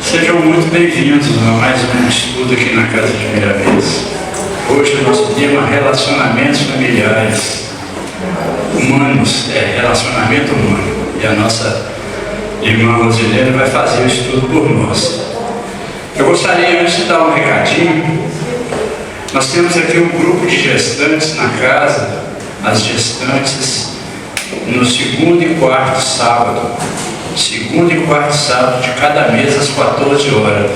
Sejam muito bem-vindos a mais um estudo aqui na Casa de Miravês. Hoje o nosso tema é relacionamentos familiares humanos, relacionamento humano. E a nossa irmã Rosilene vai fazer o estudo por nós. Eu gostaria antes de dar um recadinho. Nós temos aqui um grupo de gestantes na casa, as gestantes no segundo e quarto sábado. Segundo e quarto sábado de cada mês às 14 horas.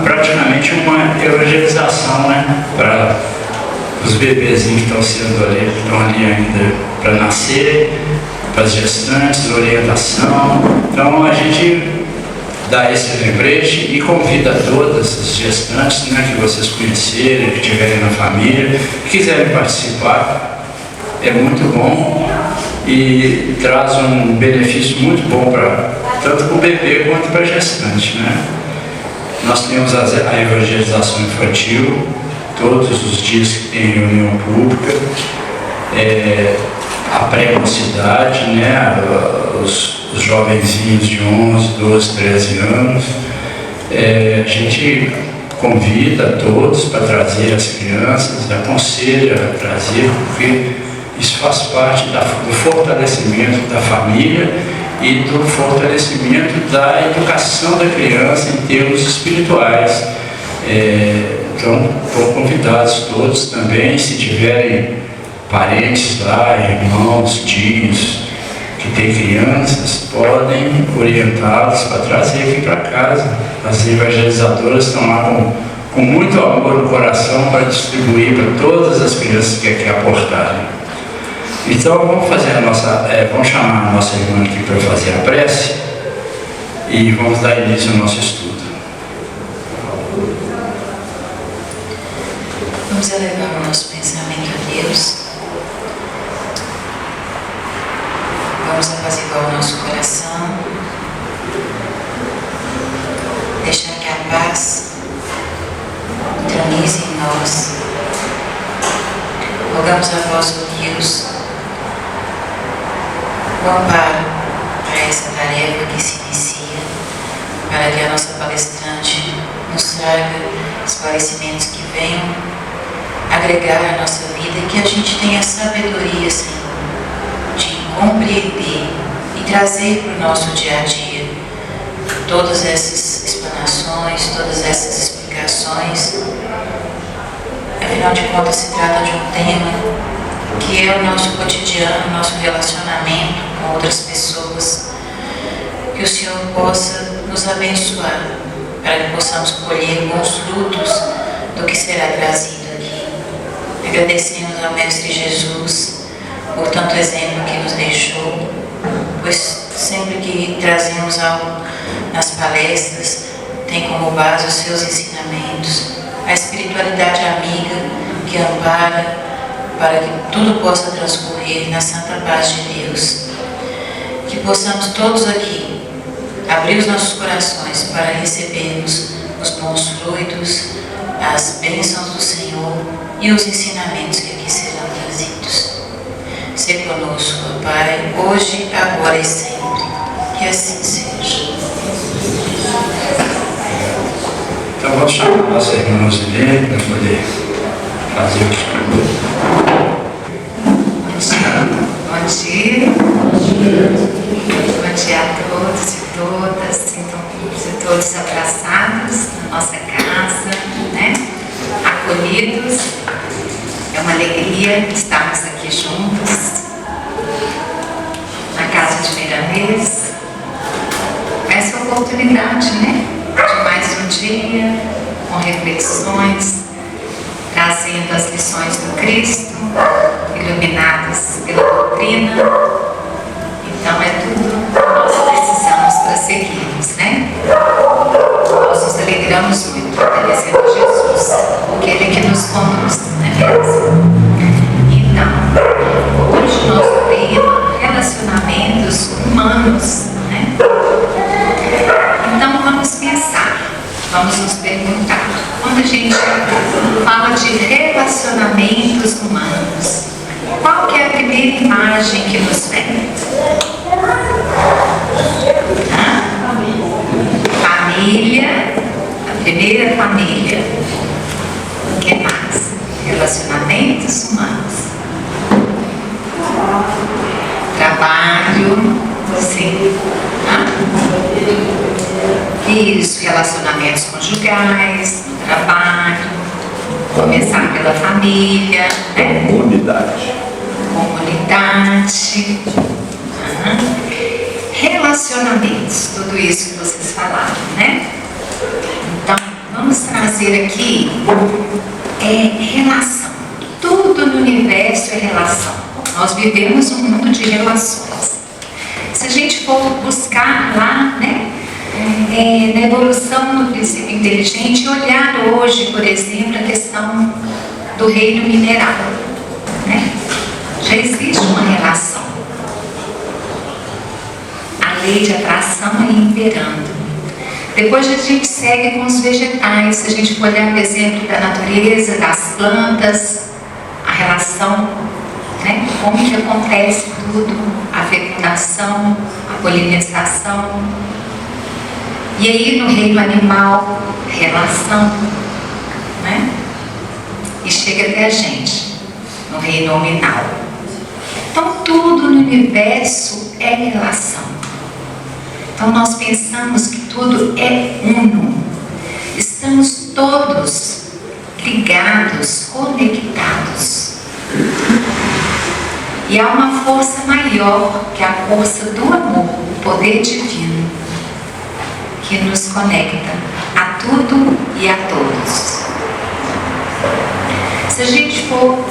Praticamente uma evangelização, né? Para os bebezinhos que estão ali ainda para nascer, para as gestantes, orientação. Então a gente dá esse lembrete e convida todas as gestantes, né, que vocês conhecerem, que tiverem na família, que quiserem participar. É muito bom e traz um benefício muito bom tanto para o bebê quanto para a gestante, né? Nós temos a evangelização infantil, todos os dias que tem reunião pública, a pré-mocidade, né? Os jovenzinhos de 11, 12, 13 anos. A gente convida todos para trazer as crianças, aconselha a trazer, porque isso faz parte do fortalecimento da família e do fortalecimento da educação da criança em termos espirituais. Então, estão convidados todos também, se tiverem parentes lá, irmãos, tios, que têm crianças, podem orientá-los para trazer aqui para casa. As evangelizadoras estão lá com muito amor no coração para distribuir para todas as crianças que aqui aportarem. Então vamos chamar a nossa irmã aqui para fazer a prece e vamos dar início ao nosso estudo. Vamos elevar o nosso pensamento a Deus. Vamos apaziguar o nosso coração. Deixar que a paz entronize em nós. Rogamos a vós, ó Deus, o amparo para essa tarefa que se inicia, para que a nossa palestrante nos traga esclarecimentos que venham agregar à nossa vida e que a gente tenha sabedoria, Senhor, de compreender e trazer para o nosso dia a dia todas essas explanações, todas essas explicações. Afinal de contas, se trata de um tema que é o nosso cotidiano, o nosso relacionamento com outras pessoas. Que o Senhor possa nos abençoar para que possamos colher bons frutos do que será trazido aqui. Agradecemos ao Mestre Jesus por tanto exemplo que nos deixou, pois sempre que trazemos algo nas palestras, tem como base os seus ensinamentos, a espiritualidade amiga que ampara para que tudo possa transcorrer na santa paz de Deus. Que possamos todos aqui abrir os nossos corações para recebermos os bons frutos, as bênçãos do Senhor e os ensinamentos que aqui serão trazidos. Se conosco, ó Pai, hoje, agora e sempre. Que assim seja. Então vamos chamar a nossa irmã Rosilene para poder fazer o estudo. Bom dia. Bom dia a todos e todas. Sintam-se todos abraçados na nossa casa, né? Acolhidos. É uma alegria estarmos aqui juntos na Casa de Miravês. Essa oportunidade, né? De mais um dia com reflexões, trazendo as lições do Cristo, iluminadas pela doutrina. Então é tudo que nós precisamos para seguirmos, né? Nós nos alegramos muito fortalecendo Jesus, porque Ele que nos conduz, não é mesmo? Então, hoje o nosso tema é relacionamentos humanos, né? Então vamos pensar, vamos nos perguntar, quando a gente fala de relacionamentos humanos, qual que é a primeira imagem que nos vem? família. O que mais? Relacionamentos humanos. Trabalho, sim. Isso, relacionamentos conjugais, no trabalho, começar pela família, né? Comunidade. Relacionamentos, tudo isso que vocês falaram, né? Então, vamos trazer aqui relação. Tudo no universo é relação. Nós vivemos um mundo de relações. Se a gente for buscar lá, né, na evolução do princípio inteligente, olhar hoje, por exemplo, a questão do reino mineral, né? Já existe uma relação. A lei de atração é imperando. Depois a gente segue com os vegetais. Se a gente for olhar o exemplo da natureza, das plantas, a relação, né? Como que acontece tudo, a fecundação, a polinização. E aí no reino animal, relação, né? E chega até a gente, no reino nominal. Então tudo no universo é relação. Então nós pensamos que tudo é uno. Estamos todos ligados, conectados. E há uma força maior, que é a força do amor, o poder divino, que nos conecta a tudo e a todos. Se a gente for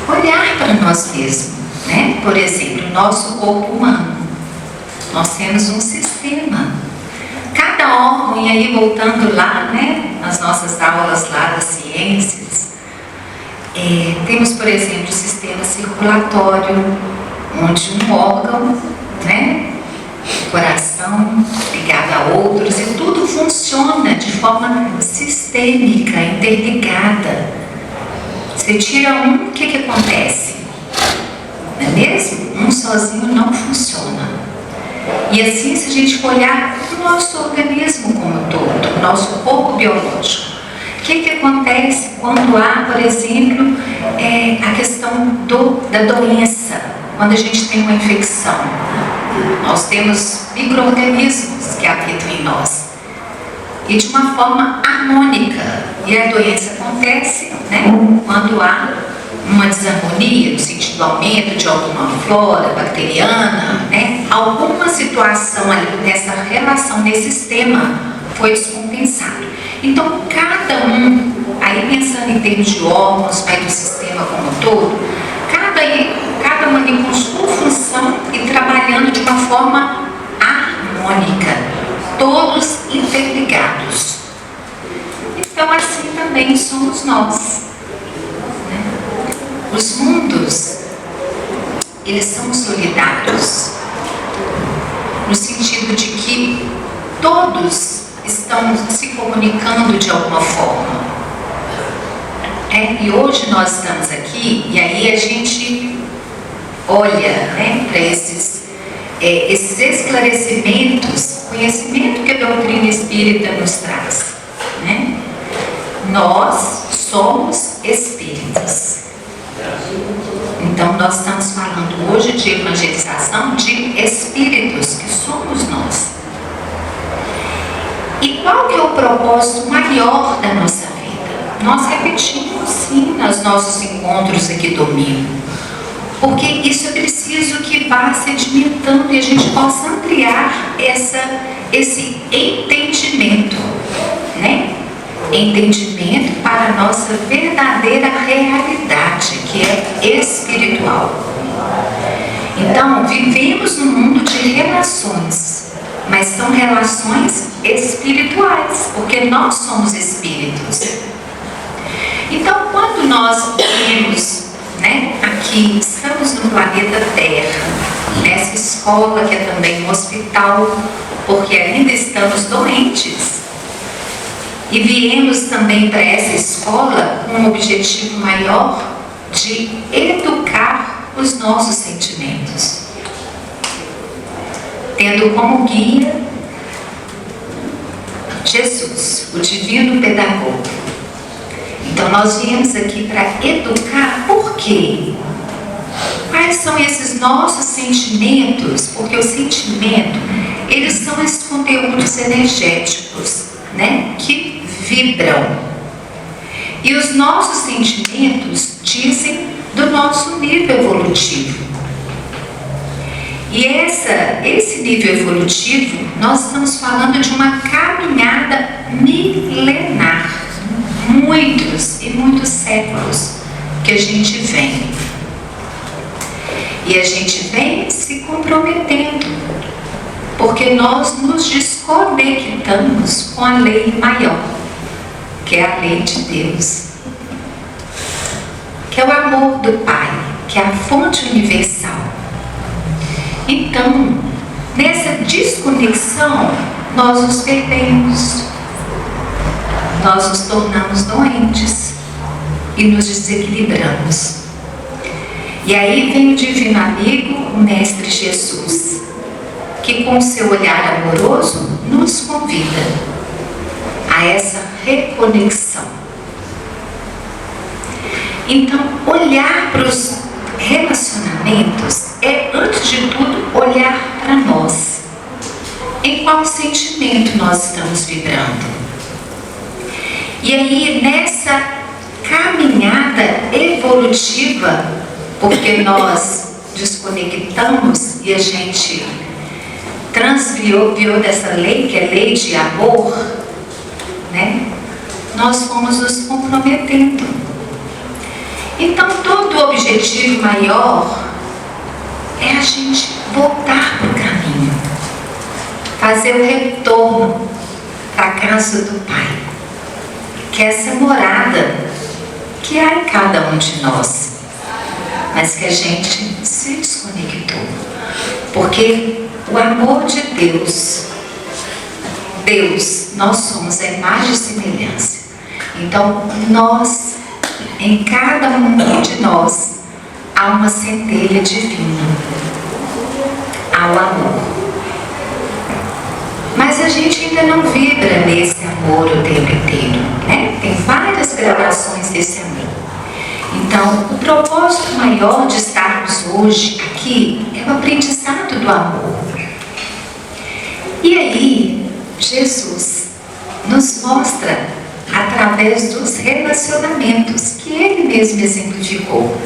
olhar para nós mesmos, né? Por exemplo, nosso corpo humano, nós temos um sistema. Cada órgão, e aí voltando lá, né, nas nossas aulas lá das ciências, temos, por exemplo, o sistema circulatório, onde um órgão, né, o coração ligado a outros, e tudo funciona de forma sistêmica, interligada. Você tira um, o que acontece? Não é mesmo? Um sozinho não funciona. E assim, se a gente for olhar o nosso organismo como um todo, o nosso corpo biológico, o que acontece quando há, por exemplo, a questão da doença, quando a gente tem uma infecção? Nós temos micro-organismos que habitam em nós, e de uma forma harmônica. E a doença acontece, né, quando há uma desarmonia, no sentido do aumento de alguma flora bacteriana, né, alguma situação ali nessa relação, nesse sistema, foi descompensado. Então, cada um, aí pensando em termos de órgãos, mas do sistema como um todo, cada um ali com sua função e trabalhando de uma forma harmônica, todos interligados. Então, assim também somos nós. Os mundos, eles são solidários, no sentido de que todos estão se comunicando de alguma forma. E hoje nós estamos aqui, e aí a gente olha, né, para esses esclarecimentos, conhecimento que a doutrina espírita nos traz, né? Nós somos espíritos. Então nós estamos falando hoje de evangelização de espíritos, que somos nós. E qual que é o propósito maior da nossa vida? Nós repetimos sim nos nossos encontros aqui domingo, porque isso é preciso que vá sedimentando e a gente possa ampliar esse entendimento, né? Entendimento para a nossa verdadeira realidade, que é espiritual. Então, vivemos num mundo de relações, mas são relações espirituais, porque nós somos espíritos. Então, quando nós vivemos, né, aqui, estamos no planeta Terra, nessa escola que é também um hospital, porque ainda estamos doentes, e viemos também para essa escola com um objetivo maior de educar os nossos sentimentos, tendo como guia Jesus. o divino pedagogo. Então nós viemos aqui para educar. Por quê? Quais são esses nossos sentimentos? Porque o sentimento, eles são esses conteúdos energéticos, né, que vibram. E os nossos sentimentos dizem do nosso nível evolutivo. E esse nível evolutivo, nós estamos falando de uma caminhada milenar. Muitos e muitos séculos que a gente vem. E a gente vem se comprometendo, porque nós nos desconectamos com a lei maior, que é a lei de Deus, que é o amor do Pai, que é a fonte universal. Então, nessa desconexão, nós nos perdemos, nós nos tornamos doentes e nos desequilibramos. E aí vem o divino amigo, o Mestre Jesus, que com seu olhar amoroso nos convida a essa reconexão. Então, olhar para os relacionamentos é, antes de tudo, olhar para nós. Em qual sentimento nós estamos vibrando? E aí, nessa caminhada evolutiva, porque nós desconectamos e a gente transviou dessa lei, que é lei de amor, né? Nós fomos nos comprometendo. Então, todo o objetivo maior é a gente voltar para o caminho, fazer o retorno para a casa do Pai, que é essa morada que há em cada um de nós, mas que a gente se desconectou, porque o amor de Deus, nós somos a imagem e semelhança. Então, em cada um de nós, há uma centelha divina, há o amor. Mas a gente ainda não vibra nesse amor o tempo inteiro, né? Tem várias gradações desse amor. Então, o propósito maior de estarmos hoje aqui é o aprendizado do amor. E aí, Jesus nos mostra, através dos relacionamentos que Ele mesmo exemplificou,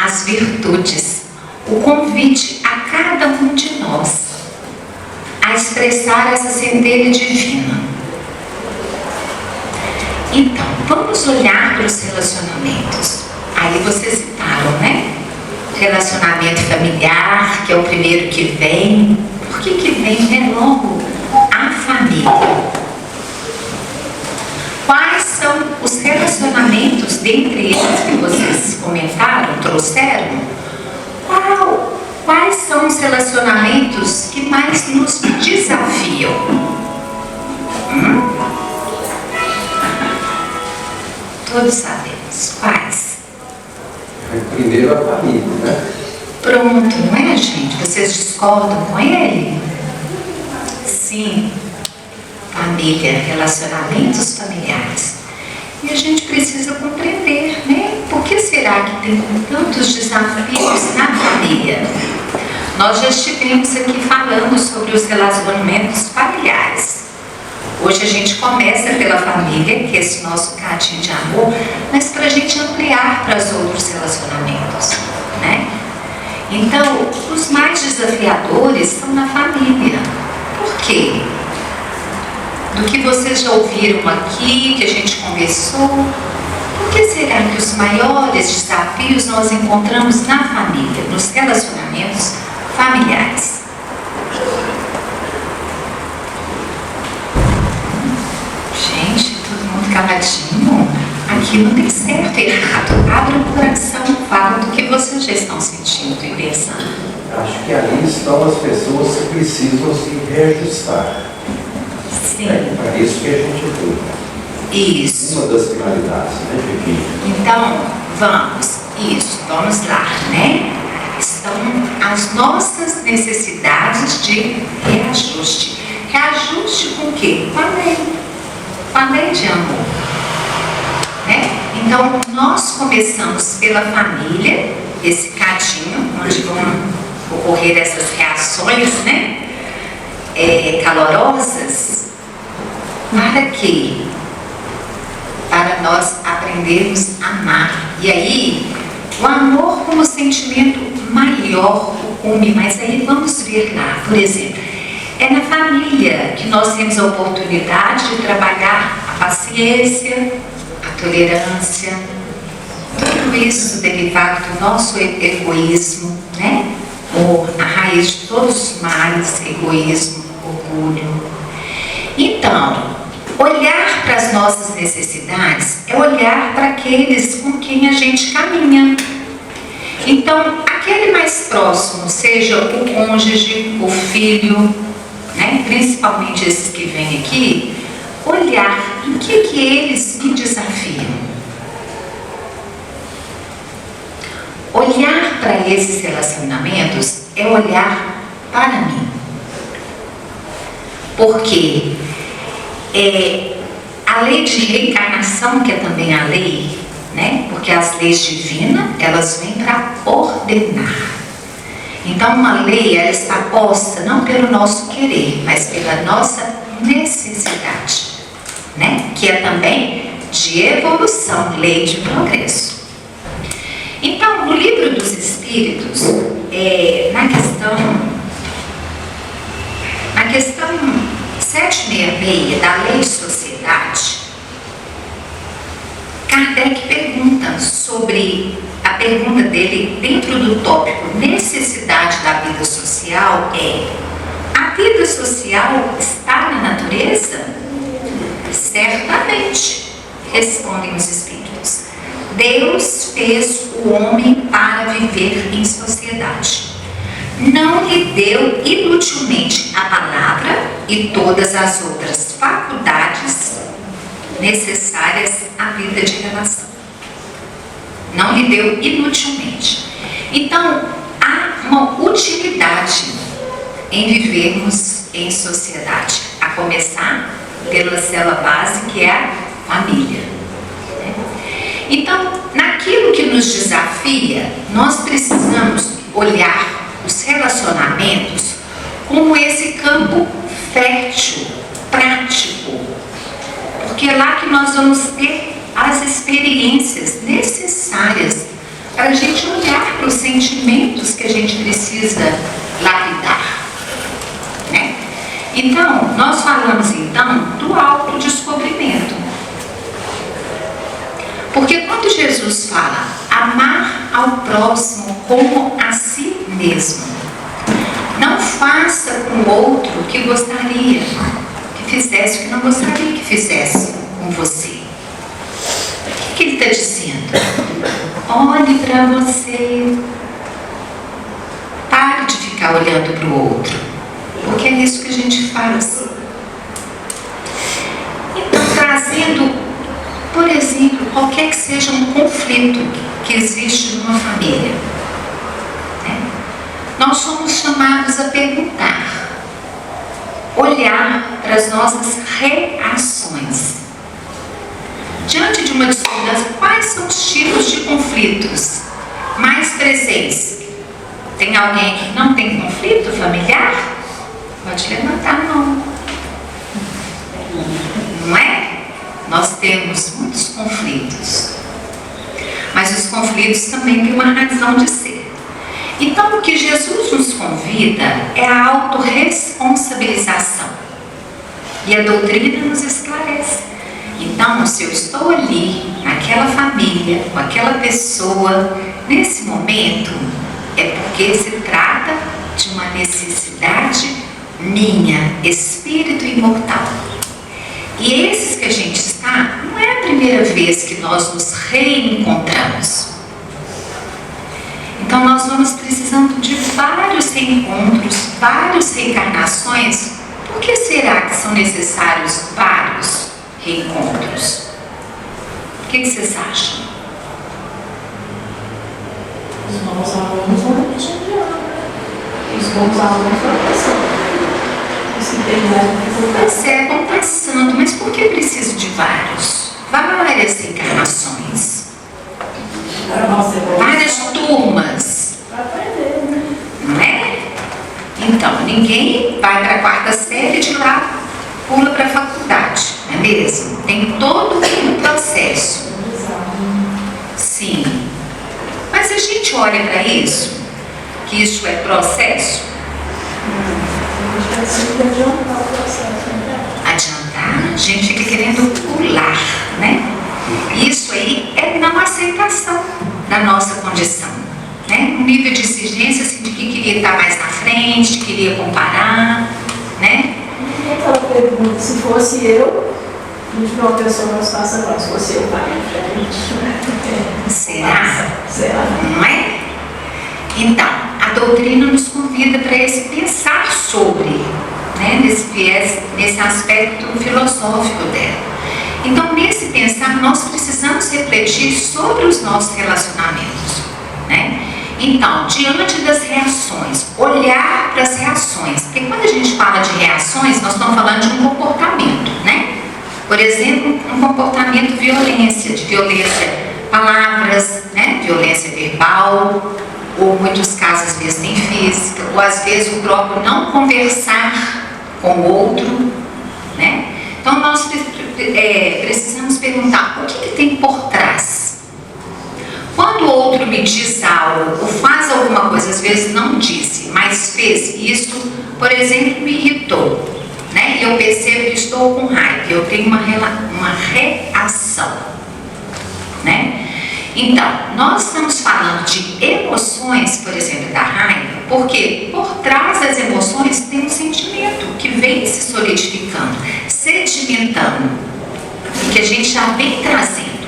as virtudes, o convite a cada um de nós a expressar essa centelha divina. Então, vamos olhar para os relacionamentos. Aí vocês citaram, né? Relacionamento familiar, que é o primeiro que vem. Por que vem, né? Logo, a família. Quais são os relacionamentos, dentre eles que vocês comentaram, trouxeram? Quais são os relacionamentos que mais nos desafiam? Todos sabemos. Quais? Primeiro a família, né? Pronto, não é, gente? Vocês discordam com ele? Sim. Família, relacionamentos familiares. E a gente precisa compreender, né? Por que será que tem tantos desafios na família? Nós já estivemos aqui falando sobre os relacionamentos familiares. Hoje a gente começa pela família, que é esse nosso cadinho de amor, mas para a gente ampliar para os outros relacionamentos, né? Então, os mais desafiadores são na família. Por quê? Do que vocês já ouviram aqui, que a gente conversou, por que será que os maiores desafios nós encontramos na família, nos relacionamentos familiares? Gente, todo mundo caladinho. Aqui não tem certo e errado. Abra o coração, fala do que vocês já estão sentindo e pensando. Acho que ali estão as pessoas que precisam se reajustar. Sim. É para isso que a gente veio. Isso. Uma das finalidades, né, Chiquinho? Então, vamos lá, né? Estão as nossas necessidades de reajuste. reajuste com o quê? Com a lei de amor. Né? Então, nós começamos pela família, esse cadinho, onde vão ocorrer essas reações, né? Calorosas. Para quê? Para nós aprendermos a amar. E aí, o amor como sentimento maior, o cume, mas aí vamos ver lá, por exemplo, é na família que nós temos a oportunidade de trabalhar a paciência, a tolerância, tudo isso derivado do nosso egoísmo, né? A raiz de todos os males, egoísmo, orgulho. Então, olhar para as nossas necessidades é olhar para aqueles com quem a gente caminha. Então, aquele mais próximo, seja o cônjuge, o filho, né? Principalmente esses que vêm aqui, olhar em que eles me desafiam. Olhar para esses relacionamentos é olhar para mim. Porque a lei de reencarnação, que é também a lei, né? Porque as leis divinas, elas vêm para ordenar. Então, uma lei, ela está posta não pelo nosso querer, mas pela nossa necessidade, né? Que é também de evolução, lei de progresso. Então, no Livro dos Espíritos, na questão 766 da Lei de Sociedade, Kardec pergunta sobre, a pergunta dele dentro do tópico necessidade da vida social a vida social está na natureza? Certamente, respondem os Espíritos. Deus fez o homem para viver em sociedade. Não lhe deu inutilmente a palavra e todas as outras faculdades necessárias à vida de relação. Não lhe deu inutilmente. Então, há uma utilidade em vivermos em sociedade, a começar pela célula base, que é a família. Então, naquilo que nos desafia, nós precisamos olhar os relacionamentos como esse campo fértil, prático, porque é lá que nós vamos ter as experiências necessárias para a gente olhar para os sentimentos que a gente precisa lapidar, né? Então, nós falamos então do autodescobrimento. Porque quando Jesus fala amar ao próximo como a si mesmo, não faça com o outro o que gostaria que fizesse, o que não gostaria que fizesse com você. O que ele está dizendo? Olhe para você. Pare de ficar olhando para o outro, porque é isso que a gente faz. Então, trazendo, por exemplo, qualquer que seja um conflito que existe numa família, né? Nós somos chamados a perguntar, olhar para as nossas reações. Diante de uma discordância, quais são os tipos de conflitos mais presentes? Tem alguém que não tem conflito familiar? Pode levantar a mão. Não é? Nós temos muitos conflitos, mas os conflitos também têm uma razão de ser. Então, o que Jesus nos convida é a autorresponsabilização, e a doutrina nos esclarece. Então, se eu estou ali, naquela família, com aquela pessoa, nesse momento, é porque se trata de uma necessidade minha, espírito imortal. E esses que a gente está, não é a primeira vez que nós nos reencontramos. Então nós vamos precisando de vários reencontros, várias reencarnações. Por que será que são necessários vários reencontros? O que vocês acham? Os bons alunos vão repetir de ano. Os bons alunos vão passar. Os Se tem mais dificuldade. Pois é, vão passando, mas por que preciso de vários? Várias encarnações, Para nós várias turmas, para aprender, né? não é? Então, ninguém vai para a quarta série e de lá pula para a faculdade, não é mesmo? Tem todo um processo. Sim. Mas a gente olha para isso, que isso é processo, A gente vai sempre adiantar o processo, né? adiantar, a gente fica querendo pular, né? Isso aí é não aceitação da nossa condição, né? Um nível de exigência assim, de que queria estar mais na frente, queria comparar, né? E aquela pergunta, se fosse eu, a gente vê uma pessoa na situação agora, se fosse eu, para frente. Será? Será? Não é? Então, a doutrina nos convida para esse pensar sobre, né, nesse viés, nesse aspecto filosófico dela. Então, nesse pensar, nós precisamos refletir sobre os nossos relacionamentos, né? Então, diante das reações, olhar para as reações, porque quando a gente fala de reações, nós estamos falando de um comportamento, né? Por exemplo, um comportamento de violência, palavras, né? Violência verbal, ou muitos casos às vezes nem física, ou às vezes o próprio não conversar com o outro, né? Então nós precisamos perguntar o que tem por trás. Quando o outro me diz algo ou faz alguma coisa, às vezes não disse, mas fez isso, por exemplo, me irritou, né? Eu percebo que estou com raiva, eu tenho uma reação, né? Então, nós estamos falando de emoções, por exemplo, da raiva, porque por trás das emoções tem um sentimento que vem se solidificando, sedimentando, e que a gente já vem trazendo,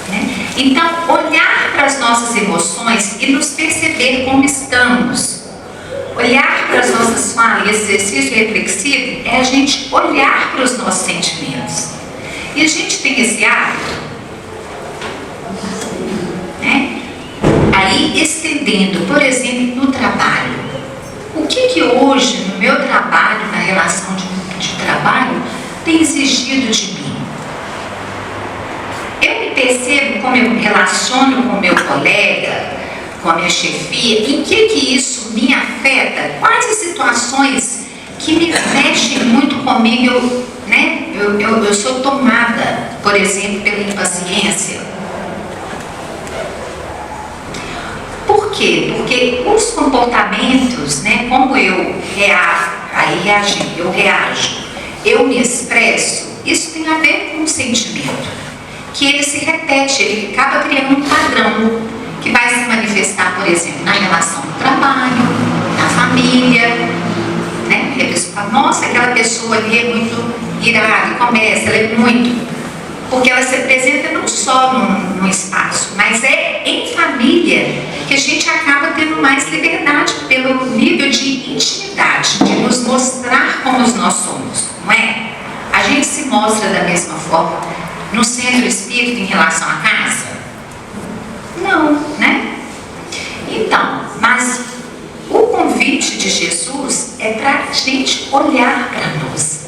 né? Então, olhar para as nossas emoções e nos perceber como estamos, olhar para as nossas falas, esse exercício reflexivo é a gente olhar para os nossos sentimentos. E a gente tem esse hábito, né? Aí estendendo, por exemplo, no trabalho. O que hoje no meu trabalho, na relação de trabalho, tem exigido de mim? Eu me percebo como eu me relaciono com o meu colega, com a minha chefia, em que isso me afeta? Quais as situações que me mexem muito comigo, né? Eu sou tomada, por exemplo, pela impaciência. Por quê? Porque os comportamentos, né, como eu reajo, eu me expresso, isso tem a ver com o sentimento, que ele se repete, ele acaba criando um padrão, que vai se manifestar, por exemplo, na relação do trabalho, na família, né? E a pessoa fala, nossa, aquela pessoa ali é muito irada, começa, ela é muito... Porque ela se apresenta não só num espaço, mas é em família que a gente acaba tendo mais liberdade pelo nível de intimidade, de nos mostrar como nós somos, não é? A gente se mostra da mesma forma no centro espírita em relação à casa? Não, né? Então, mas o convite de Jesus é para a gente olhar para nós.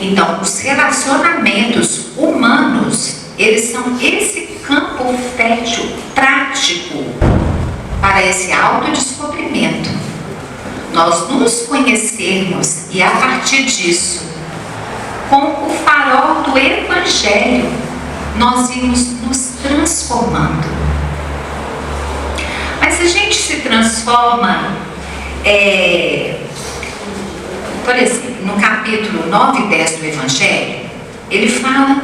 Então, os relacionamentos humanos, eles são esse campo fértil, prático, para esse autodescobrimento. Nós nos conhecermos e, a partir disso, com o farol do Evangelho, nós irmos nos transformando. Mas a gente se transforma, por exemplo, no capítulo 9 e 10 do Evangelho, ele fala,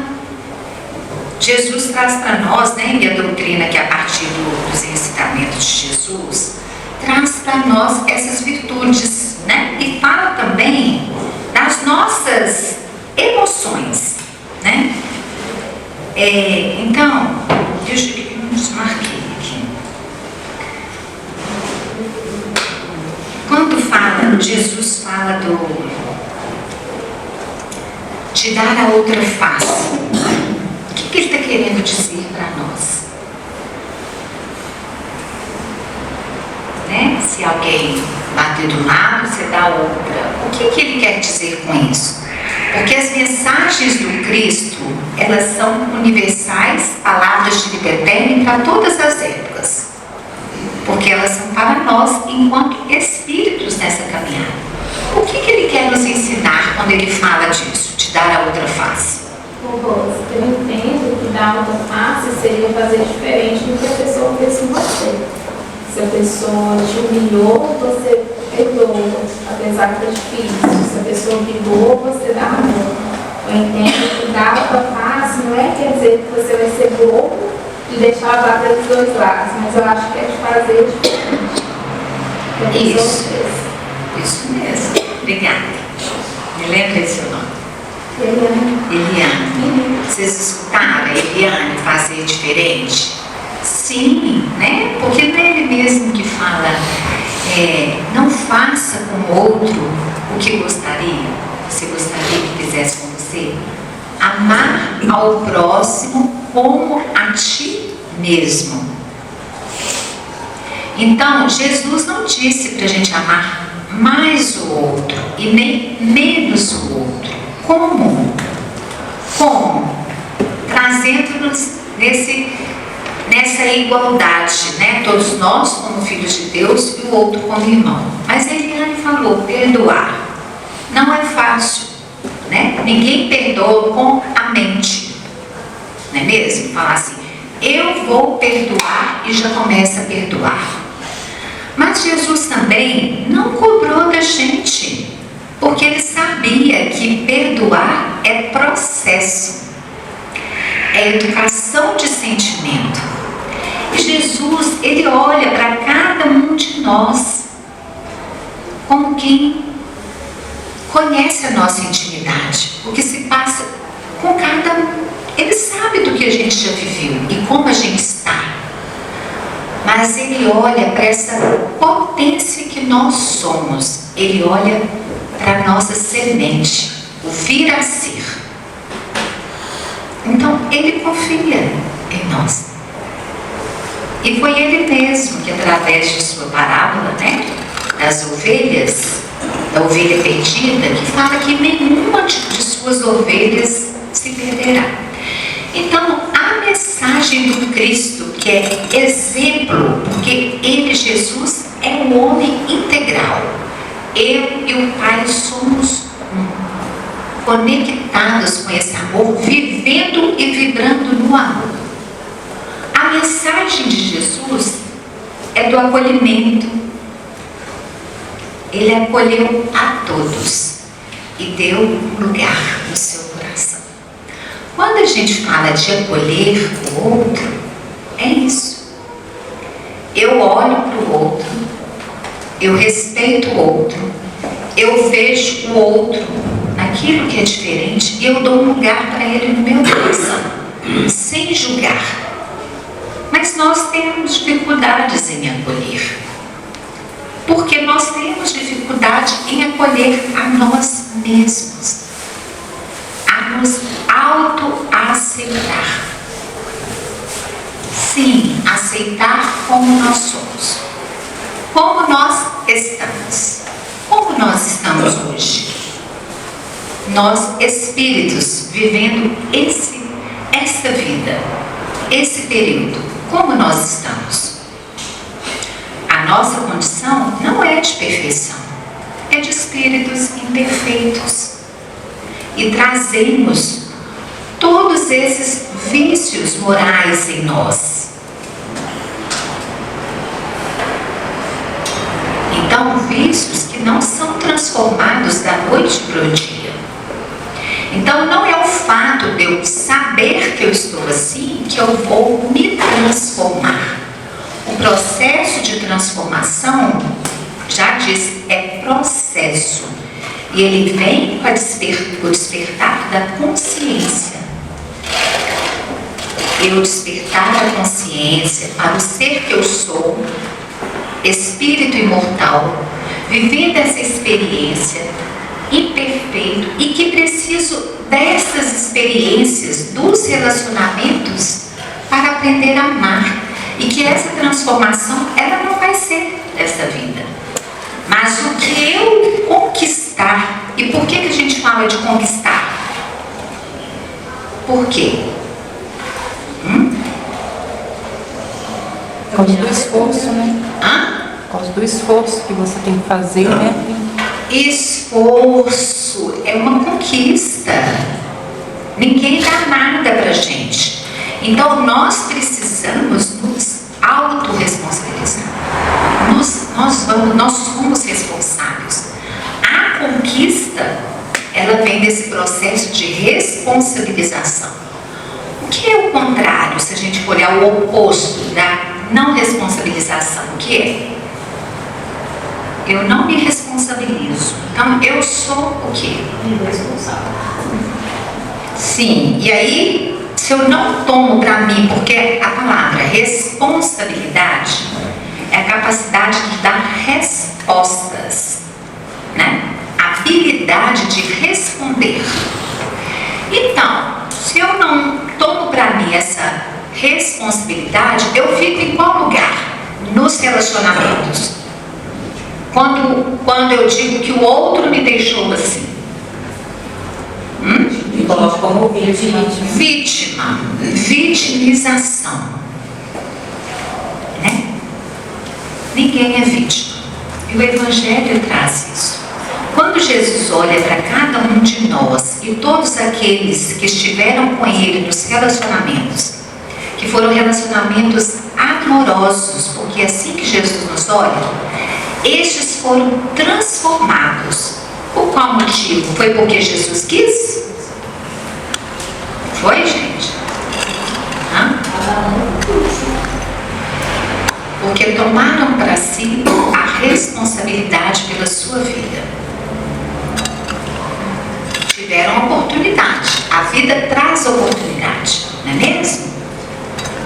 Jesus traz para nós, né, e a doutrina que a partir dos ensinamentos de Jesus, traz para nós essas virtudes, né, e fala também das nossas emoções, né? Então, deixa eu marquei aqui. Quando fala, Jesus fala de dar a outra face, o que ele está querendo dizer para nós? Né? Se alguém bater bater de um lado, você dá outra. O que ele quer dizer com isso? Porque as mensagens do Cristo, elas são universais, palavras de vida eterna para todas as épocas. Porque elas são para nós enquanto espíritos nessa caminhada. O que ele quer nos ensinar quando ele fala disso, de dar a outra face? Eu entendo que dar outra face seria fazer diferente do que a pessoa fez com você. Se a pessoa te humilhou, você perdoa, apesar que é difícil. Se a pessoa brigou, você dá amor. Eu entendo que dar outra face não quer dizer que você vai ser bobo e deixar bater dos dois lados, mas eu acho que é de fazer diferente. Isso mesmo. Obrigada. Me lembra esse seu nome? Eliane. Vocês escutaram a Eliane fazer diferente? Sim, né? Porque não é ele mesmo que fala, não faça com o outro o que gostaria. Você gostaria que fizesse com você? Amar ao próximo como a ti mesmo. Então, Jesus não disse para a gente amar mais o outro e nem menos o outro. Como? Trazendo-nos nessa igualdade, né? Todos nós como filhos de Deus e o outro como irmão. Mas Eliane falou, perdoar não é fácil, né? Ninguém perdoa com a mente, não é mesmo? Falar assim, eu vou perdoar e já começa a perdoar. Mas Jesus também não cobrou da gente, porque ele sabia que perdoar é processo, é educação de sentimento. E Jesus, ele olha para cada um de nós como quem conhece a nossa intimidade, o que se passa com cada um. Ele sabe do que a gente já viveu e como a gente está. Mas ele olha para essa potência que nós somos. Ele olha para a nossa semente, o vir a ser. Então, ele confia em nós. E foi ele mesmo que, através de sua parábola, né, das ovelhas, da ovelha perdida, que fala que nenhuma de suas ovelhas se perderá. Então, a mensagem do Cristo, que é exemplo, porque ele, Jesus, é um homem integral. Eu e o Pai somos conectados com esse amor, vivendo e vibrando no amor. A mensagem de Jesus é do acolhimento. Ele acolheu a todos e deu um lugar no seu coração. Quando a gente fala de acolher o outro, é isso. Eu olho para o outro, eu respeito o outro, eu vejo o outro naquilo que é diferente e eu dou um lugar para ele no meu coração, sem julgar. Mas nós temos dificuldades em acolher, porque nós temos dificuldade em acolher a nós mesmos, a nos auto-aceitar. Sim, aceitar como nós somos, como nós estamos. Como nós estamos hoje? Nós, espíritos, vivendo esta vida, esse período, como nós estamos? A nossa condição não é de perfeição, é de espíritos imperfeitos. E trazemos todos esses vícios morais em nós. Então, vícios que não são transformados da noite para o dia. Então, não é o fato de eu saber que eu estou assim que eu vou me transformar. O processo de transformação, já diz, é processo. E ele vem para o despertar da consciência. Eu despertar da consciência para o ser que eu sou, espírito imortal, vivendo essa experiência imperfeito e que preciso dessas experiências, dos relacionamentos, para aprender a amar. E que essa transformação, ela não vai ser dessa vida. Mas o que eu conquistar, e por que a gente fala de conquistar? Por quê? Por causa do esforço, né? Por causa do esforço que você tem que fazer, né? Esforço é uma conquista. Ninguém dá nada pra gente. Então nós precisamos nos autorresponsabilizar. Nós somos responsáveis. A conquista, ela vem desse processo de responsabilização. O que é o contrário, se a gente olhar o oposto da não responsabilização? O que é? Eu não me responsabilizo. Então eu sou o quê? Irresponsável. Sim, e aí, se eu não tomo para mim, porque a palavra responsabilidade é a capacidade de dar respostas, né? A habilidade de responder. Então, se eu não tomo para mim essa responsabilidade, eu fico em qual lugar? Nos relacionamentos. Quando eu digo que o outro me deixou assim. Me coloca como vítima. Vitimização, né? Ninguém é vítima. E o Evangelho traz isso. Quando Jesus olha para cada um de nós e todos aqueles que estiveram com Ele nos relacionamentos, que foram relacionamentos amorosos, porque é assim que Jesus nos olha, estes foram transformados. Por qual motivo? Foi porque Jesus quis? Foi, gente? Porque tomaram para si a responsabilidade pela sua vida. Tiveram oportunidade. A vida traz oportunidade, não é mesmo?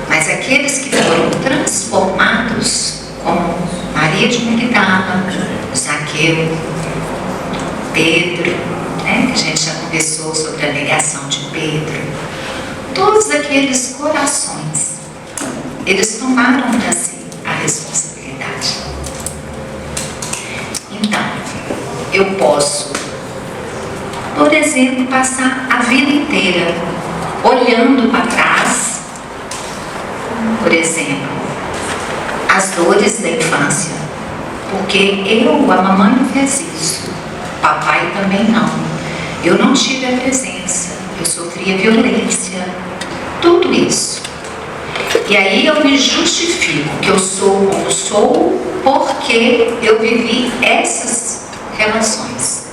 Mas aqueles que foram transformados, como Maria de Magdala, Zaqueu, Pedro, né, que a gente já conversou sobre a negação de Pedro, todos aqueles corações, eles tomaram para si a responsabilidade. Então, eu posso, por exemplo, passar a vida inteira olhando para trás, por exemplo, as dores da infância, porque a mamãe não fez isso, o papai também não, eu não tive a presença, eu sofria violência, tudo isso. E aí eu me justifico que eu sou como sou porque eu vivi essas relações.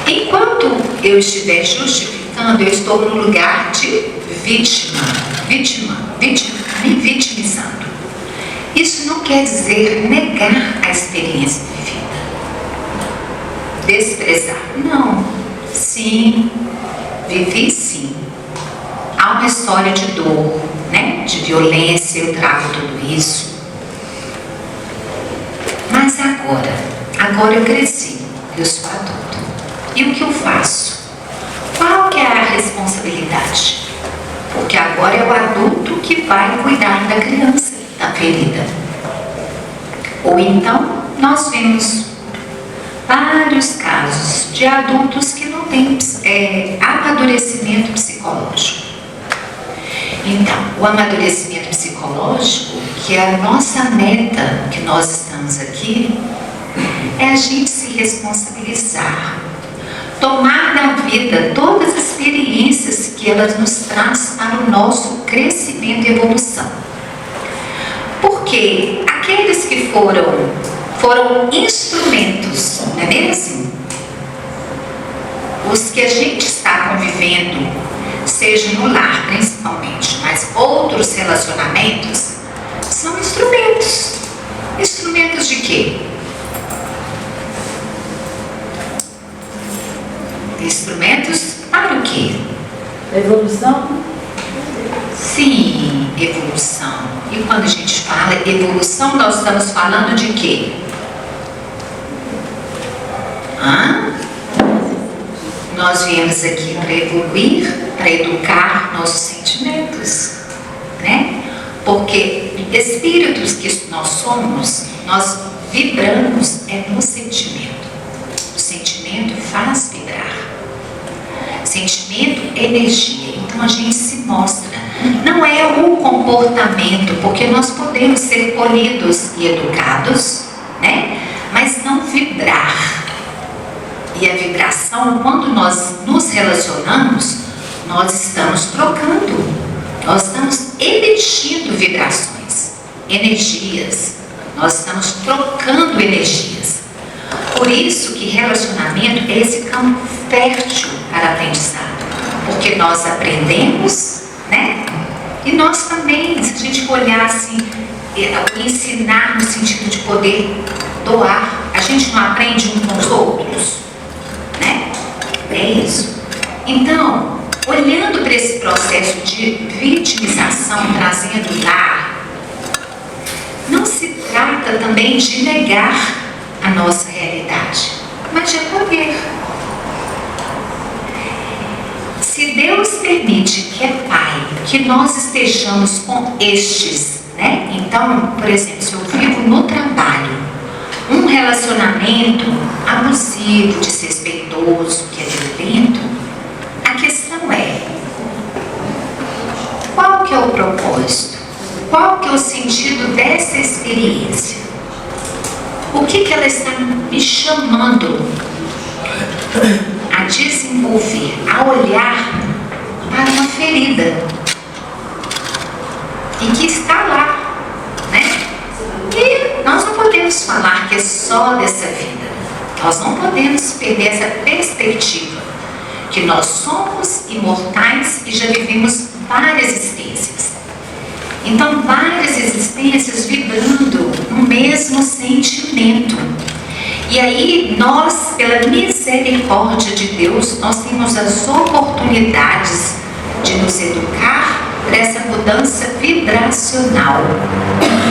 Enquanto eu estiver justificando, eu estou no lugar de vítima, me vitimizando. Isso não quer dizer negar a experiência vivida, desprezar. Não, sim, vivi sim. Há uma história de dor, né? De violência, eu trago tudo isso. Mas agora eu cresci, eu sou adulto. E o que eu faço? Qual que é a responsabilidade? Porque agora é o adulto que vai cuidar da criança, da ferida. Ou então, nós vemos vários casos de adultos que não têm amadurecimento psicológico. Então, o amadurecimento psicológico, que é a nossa meta, que nós estamos aqui, é a gente se responsabilizar, tomar da vida todas as experiências que elas nos traz para o nosso crescimento e evolução. Porque aqueles que foram instrumentos, não é mesmo? Os que a gente está convivendo, seja no lar principalmente, mas outros relacionamentos, são instrumentos. Instrumentos de quê? Instrumentos para o quê? Evolução? Sim, evolução. E quando a gente fala evolução, nós estamos falando de quê? Nós viemos aqui para evoluir, para educar nossos sentimentos, né? Porque espíritos que nós somos, nós vibramos no sentimento. O sentimento faz vibrar. Sentimento é energia, então a gente se mostra. Não é o comportamento, porque nós podemos ser polidos e educados, né? Mas não vibrar. E a vibração, quando nós nos relacionamos, nós estamos trocando, nós estamos emitindo vibrações, energias, nós estamos trocando energias. Por isso que relacionamento é esse campo fértil para aprendizado, porque nós aprendemos, né? E nós também, se a gente olhar assim, ensinar no sentido de poder doar, a gente não aprende uns com os outros, né? É isso. Então, olhando para esse processo de vitimização, trazendo lar, não se trata também de negar a nossa realidade, mas de acolher. Se Deus permite que é Pai, que nós estejamos com estes, né? Então, por exemplo, se eu vivo no trabalho um relacionamento abusivo, desrespeitoso, que é violento, a questão é: qual que é o propósito? Qual que é o sentido dessa experiência? O que ela está me chamando a desenvolver, a olhar para uma ferida e que está lá, né? E nós não podemos falar que é só dessa vida. Nós não podemos perder essa perspectiva que nós somos imortais e já vivemos várias existências. Então, várias existências vibrando no mesmo sentimento. E aí, nós, pela misericórdia de Deus, nós temos as oportunidades de nos educar para essa mudança vibracional,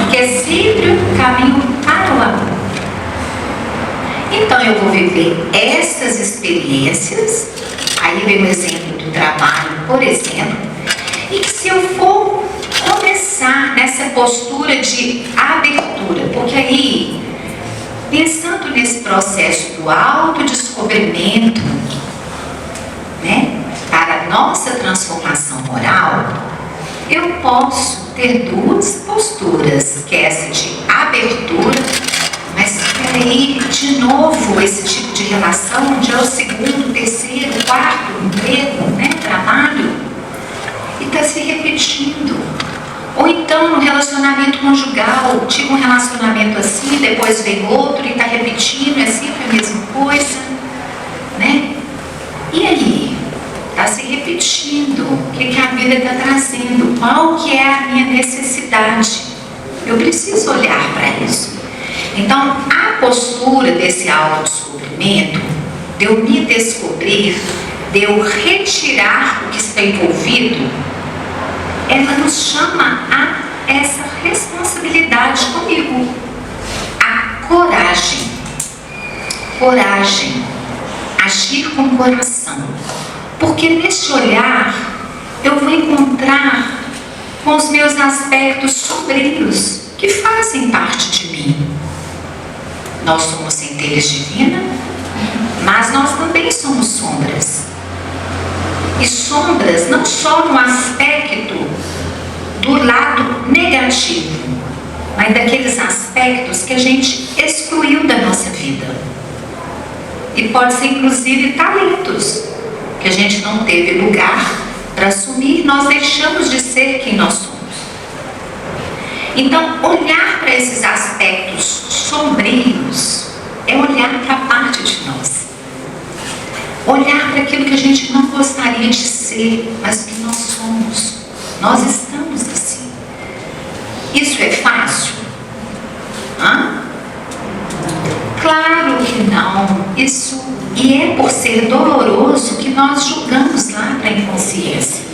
que é sempre um caminho para o amor. Então, eu vou viver essas experiências, aí vem o exemplo do trabalho, por exemplo, e que se eu for começar nessa postura de abertura, porque aí, pensando nesse processo do autodescobrimento, né, para a nossa transformação moral, eu posso ter duas posturas, que é essa de abertura, mas peraí, de novo, esse tipo de relação, onde é o segundo, terceiro, quarto emprego, né, trabalho, e está se repetindo. Ou então no relacionamento conjugal, tive um relacionamento assim, depois vem outro e está repetindo, é sempre a mesma coisa, né? E aí? Está se repetindo. O que a vida está trazendo? Qual que é a minha necessidade? Eu preciso olhar para isso. Então, a postura desse autodescobrimento, de eu me descobrir, de eu retirar o que está envolvido, ela nos chama a essa responsabilidade comigo. A coragem. Coragem. Agir com o coração. Porque neste olhar eu vou encontrar com os meus aspectos sombrios que fazem parte de mim. Nós somos centelhas divinas, mas nós também somos sombras. E sombras não só no aspecto do lado negativo, mas daqueles aspectos que a gente excluiu da nossa vida. E pode ser inclusive talentos que a gente não teve lugar para assumir, nós deixamos de ser quem nós somos. Então, olhar para esses aspectos sombrios é olhar para a parte de nós. Olhar para aquilo que a gente não gostaria de ser, mas que nós somos. Nós estamos assim. Isso é fácil? Claro que não. E é por ser doloroso que nós julgamos lá para a inconsciência.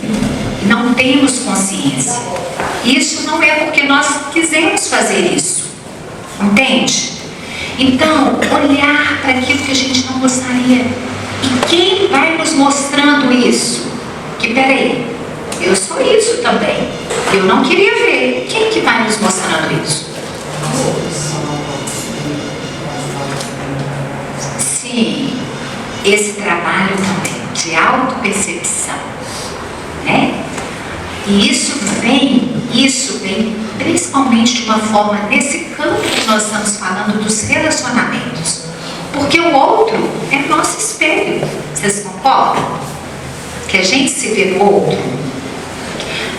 E não temos consciência. Isso não é porque nós quisemos fazer isso. Entende? Então, olhar para aquilo que a gente não gostaria. E quem vai nos mostrando isso? Que peraí, eu sou isso também. Eu não queria ver. Quem que vai nos mostrando esse trabalho também de autopercepção, né? E isso vem principalmente de uma forma nesse campo que nós estamos falando dos relacionamentos, porque o outro é nosso espelho. Vocês concordam? Que a gente se vê no outro.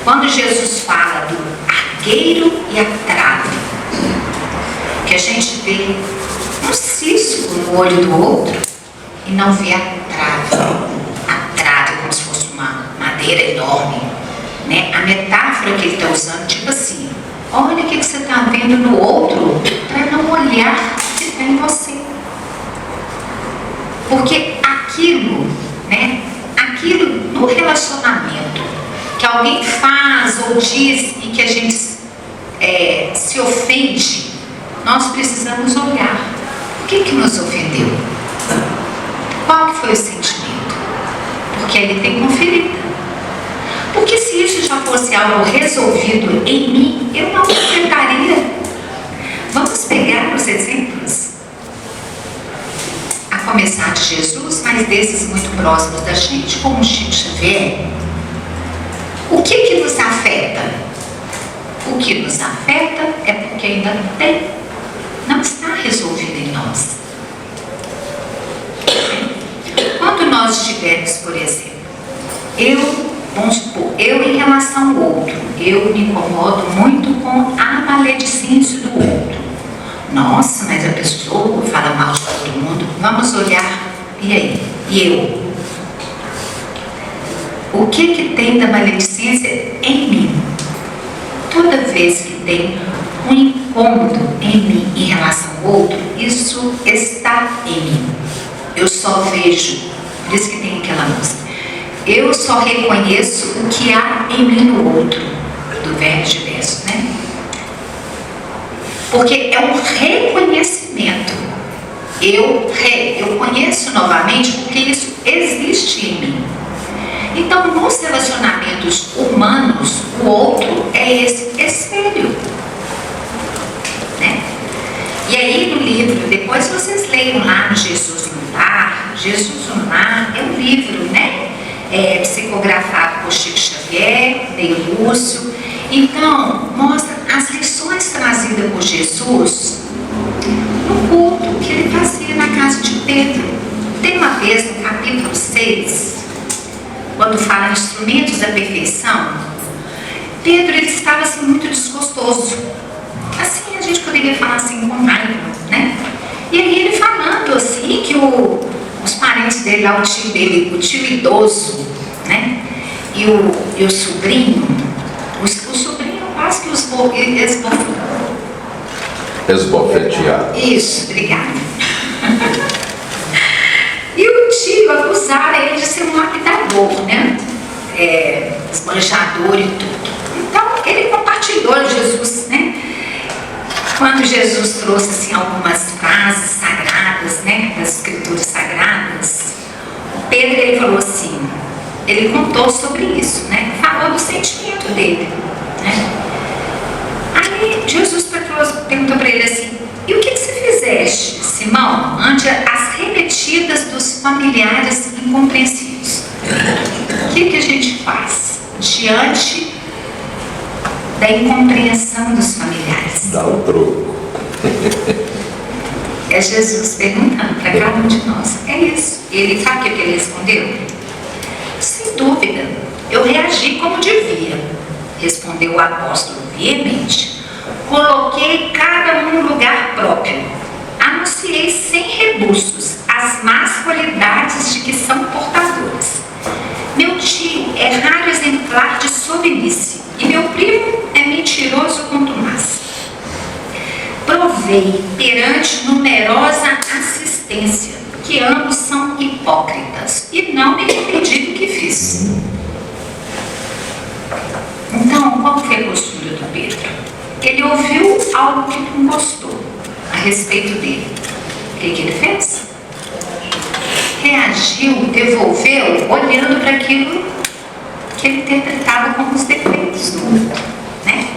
Quando Jesus fala do argueiro e a trave, que a gente vê um cisco no olho do outro e não vê a trave como se fosse uma madeira enorme, né? A metáfora que ele está usando, tipo assim, olha o que você está vendo no outro para não olhar o que está em você, porque aquilo, né? Aquilo no relacionamento que alguém faz ou diz e que a gente se ofende, nós precisamos olhar. O que nos ofendeu? Qual que foi o sentimento? Porque ele tem conferida. Porque se isso já fosse algo resolvido em mim, eu não enfrentaria. Vamos pegar os exemplos. A começar de Jesus, mas desses muito próximos da gente, como Chico Xavier. O que nos afeta? O que nos afeta é porque ainda não está resolvido em nós. Quando nós estivermos, por exemplo, vamos supor, eu em relação ao outro, eu me incomodo muito com a maledicência do outro. Nossa, mas a pessoa fala mal de todo mundo. Vamos olhar, e aí? E eu? O que tem da maledicência em mim? Toda vez que tem um incômodo em mim em relação ao outro, isso está em mim. Eu só vejo, por isso que tem aquela música, eu só reconheço o que há em mim no outro, do verbo diverso, né? Porque é um reconhecimento. Eu conheço novamente porque isso existe em mim. Então, nos relacionamentos humanos, o outro é esse espelho, né? E aí no livro, depois vocês leiam lá no Jesus no Lar. Jesus no Lar é um livro, né? Psicografado por Chico Xavier, Neil Lúcio. Então, mostra as lições trazidas por Jesus no culto que ele fazia na casa de Pedro. Tem uma vez no capítulo 6, quando fala em instrumentos da perfeição, Pedro ele estava assim muito desgostoso. Assim, a gente poderia falar assim com raiva, né? E aí ele falando assim que os parentes dele lá, o tio dele, o tio idoso, né? E o sobrinho, o sobrinho quase que esbofeteado. Isso, obrigada. E o tio acusava ele de ser um lapidador, né? Esbanjador e tudo. Então, ele compartilhou Jesus, né? Quando Jesus trouxe assim, algumas frases sagradas, né? Das escrituras sagradas, Pedro ele falou assim, ele contou sobre isso, né? Falou do sentimento dele, né? Aí Jesus perguntou para ele assim, e o que você fizeste, Simão, ante as remetidas dos familiares incompreensíveis? O que a gente faz diante da incompreensão dos familiares? Dá o troco. É Jesus perguntando para cada um de nós. É isso. Ele sabe o que ele respondeu? Sem dúvida, eu reagi como devia, respondeu o apóstolo veemente. Coloquei cada um no lugar próprio. Anunciei sem rebuços as más qualidades de que são portadores. Meu tio é raro exemplar de sovinice e meu primo é mentiroso contumaz. Provei perante numerosa assistência que ambos são hipócritas e não me arrependi do que fiz. Então, qual foi a postura do Pedro? Ele ouviu algo que não gostou a respeito dele. O que ele fez? Reagiu, devolveu, olhando para aquilo que ele interpretava como os defeitos do outro, né?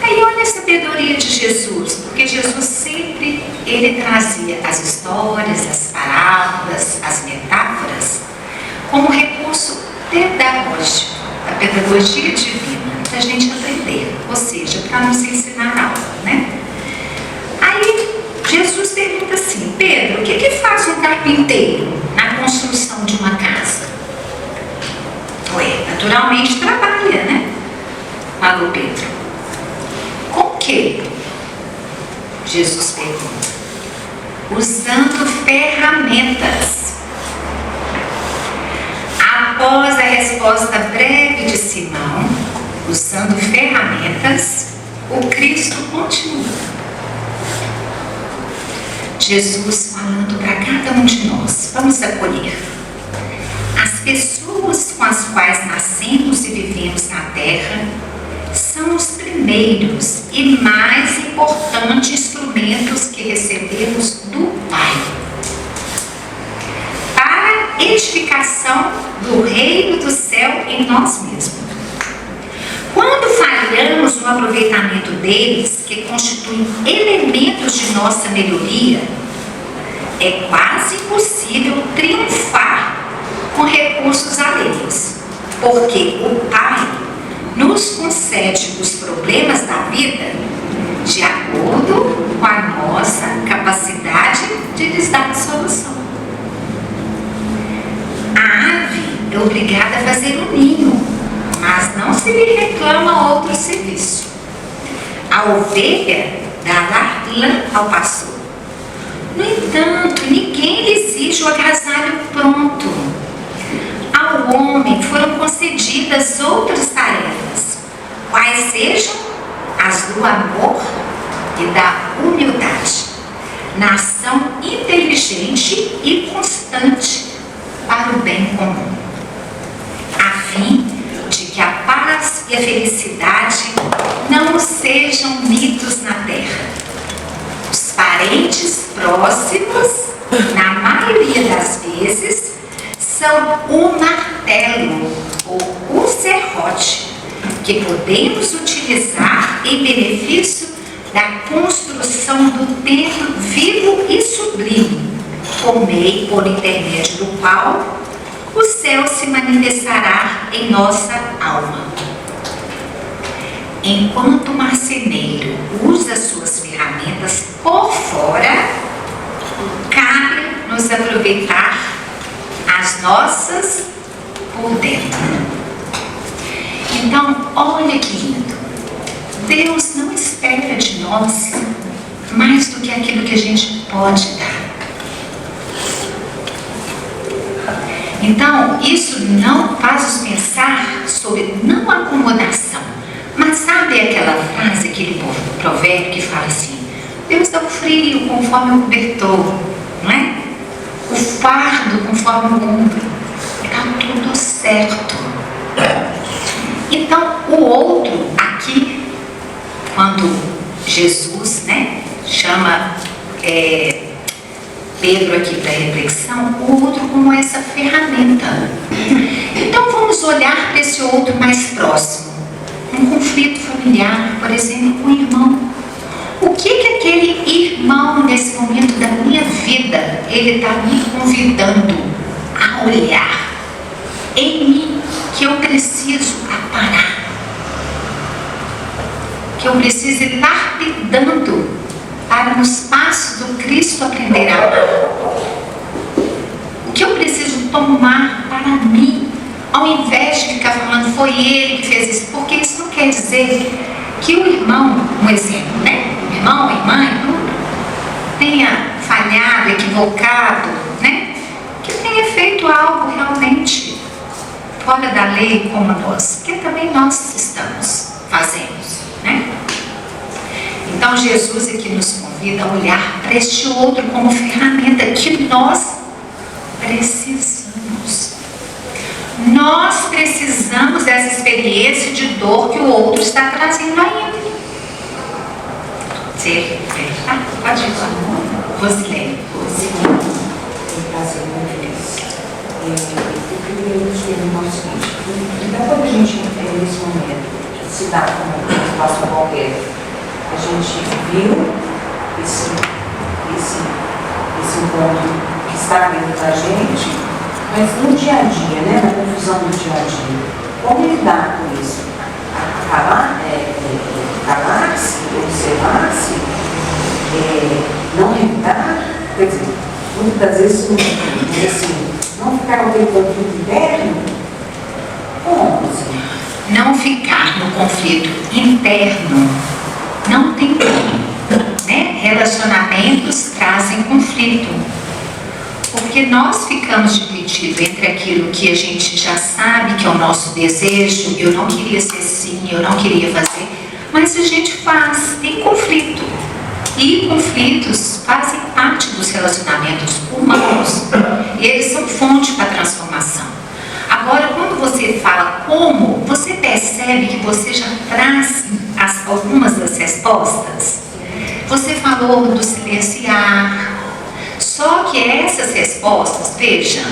Aí olha a sabedoria de Jesus, porque Jesus sempre ele trazia as histórias, as parábolas, as metáforas, como recurso pedagógico, da pedagogia divina, para a gente aprender, ou seja, para nos ensinar algo, né? Aí Jesus pergunta assim: Pedro, o que faz um carpinteiro na construção de uma casa? Ué, naturalmente trabalha, né? Falou Pedro. Com o quê? Jesus pergunta: usando ferramentas. Após a resposta breve de Simão, usando ferramentas, o Cristo continua. Jesus falando para cada um de nós: vamos acolher. As pessoas com as quais nascemos e vivemos na terra são os primeiros e mais importantes instrumentos que recebemos do Pai para edificação do reino do céu em nós mesmos. Quando falhamos no aproveitamento deles, que constituem elementos de nossa melhoria, é quase impossível triunfar com recursos alheios, porque o Pai nos concede os problemas da vida de acordo com a nossa capacidade de lhes dar solução. A ave é obrigada a fazer um ninho, mas não se lhe reclama outro serviço. A ovelha dá lã ao pastor. No entanto, ninguém lhe exige o agasalho pronto. Ao homem foram concedidas outras tarefas, quais sejam as do amor e da humildade, na ação inteligente e constante para o bem comum, a fim de que a paz e a felicidade não sejam mitos na terra. Os parentes próximos, na maioria das vezes, são o martelo ou o serrote que podemos utilizar em benefício da construção do templo vivo e sublime, por intermédio do qual o céu se manifestará em nossa alma. Enquanto o marceneiro usa suas ferramentas por fora, cabe nos aproveitar as nossas por dentro. Então, olha que lindo. Deus não espera de nós mais do que aquilo que a gente pode dar. Então, isso não faz-nos pensar sobre não acomodação. Mas sabe aquela frase, aquele provérbio que fala assim: Deus dá o frio conforme o cobertor, não é? O fardo conforme o ombro. Está tudo certo. Então, o outro aqui, quando Jesus, né, chama Pedro aqui para reflexão, o outro como essa ferramenta. Então, vamos olhar para esse outro mais próximo. Um conflito familiar, por exemplo, com o irmão. O que aquele irmão, nesse momento da minha vida, ele está me convidando a olhar em mim, que eu preciso aparar, que eu preciso ir lapidando para nos passos do Cristo aprender a amar. O que eu preciso tomar para mim, ao invés de ficar falando foi ele que fez isso, porque isso não quer dizer que o irmão, um exemplo, né? O irmão, a irmã, tenha falhado, equivocado, né? Que tenha feito algo realmente fora da lei como nós, que também nós estamos fazendo, né? Então Jesus aqui nos convida a olhar para este outro como ferramenta que nós precisamos. Nós precisamos dessa experiência de dor que o outro está trazendo ainda. Você pode ir lá, Rosilene. Então, quando a gente nesse momento se dá como um espaço qualquer, a gente viu esse ponto que está dentro da gente, Mas no dia a dia, né, na confusão do dia a dia, como lidar com isso? Calar-se, observar-se, não revidar? Quer dizer, muitas vezes, assim, não ficar com aquele conflito interno? Como assim? Não ficar no conflito interno não tem como, né? Relacionamentos trazem conflito, porque nós ficamos divididos entre aquilo que a gente já sabe que é o nosso desejo. Eu não queria ser assim, eu não queria fazer, mas a gente faz, tem conflito. E conflitos fazem parte dos relacionamentos humanos, e eles são fonte para a transformação. Agora, quando você fala como, você percebe que você já traz algumas das respostas. Você falou do silenciar, só que essas respostas, veja,